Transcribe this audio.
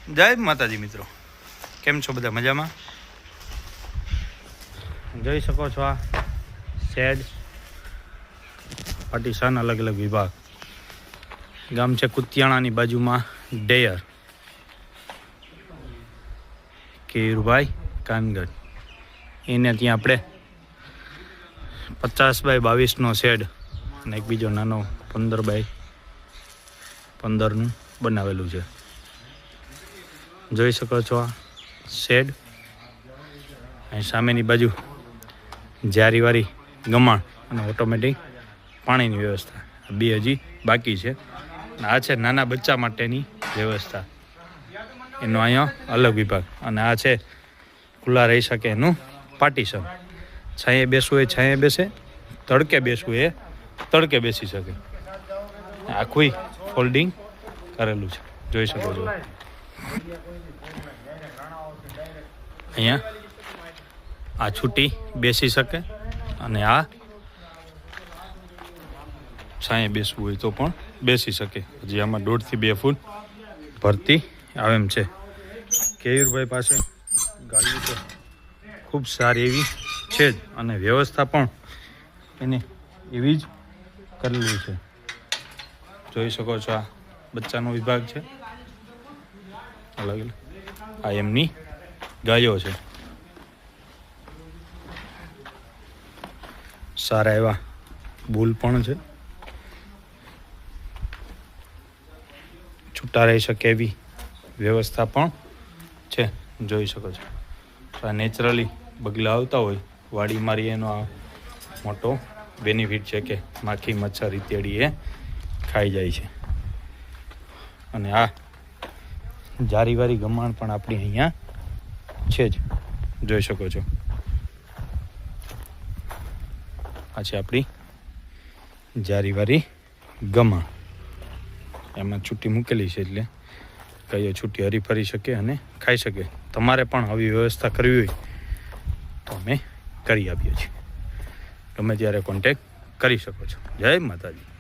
જય માતાજી મિત્રો, કેમ છો બધા? મજામાં? જોઈ શકો છો આ શેડ પાર્ટીશન, અલગ અલગ વિભાગ. ગામ છે કુતિયાણાની બાજુમાં ડેયર, કેયુરભાઈ કાનગઢ. એને ત્યાં આપણે 50x22 શેડ અને એક બીજો નાનો 15x15 બનાવેલું છે. જોઈ શકો છો આ શેડ. અહીં સામેની બાજુ જારીવાળી ગમાણ અને ઓટોમેટિક પાણીની વ્યવસ્થા, બે હજી બાકી છે. આ છે નાના બચ્ચા માટેની વ્યવસ્થા, એનો અહીંયા અલગ વિભાગ. અને આ છે ખુલ્લા રહી શકે એનું પાર્ટીશન. છાંયે બેસવું એ છાંયે બેસે, તડકે બેસવું એ તડકે બેસી શકે. આખું ફોલ્ડિંગ કરેલું છે, જોઈ શકો છો. અહીંયા આ છૂટી બેસી શકે અને આ છાંયે બેસવું હોય તો પણ બેસી શકે. હજી આમાં 1.5 થી 2 ફૂટ ભરતી આવે એમ છે. કેયુરભાઈ પાસે ગાડી તો ખૂબ સારી એવી છે જ, અને વ્યવસ્થા પણ એને એવી જ કરેલી છે. જોઈ શકો છો આ બચ્ચાનો વિભાગ છે, અલગ અલગ. આ એમની ગાયો છે. સારા એવા બુલ પણ છે, છૂટા રહી શકે એવી વ્યવસ્થા પણ છે. જોઈ શકો છો. આ નેચરલી બગલા આવતા હોય વાડી મારી, એનો આ મોટો બેનિફિટ છે કે માખી મચ્છર ઇત્યાદિ એ ખાઈ જાય છે. અને આ જારીવાળી ગમાણ પણ આપણી અહીંયા છે જ, જોઈ શકો છો. આ છે આપણી જારીવાળી ગમાણ. એમાં છૂટી મૂકેલી છે એટલે ગાયો છૂટી હરીફરી શકે અને ખાઈ શકે. તમારે પણ આવી વ્યવસ્થા કરવી હોય તો અમે કરી આપીએ છીએ. ગમે ત્યારે કોન્ટેક કરી શકો છો. જય માતાજી.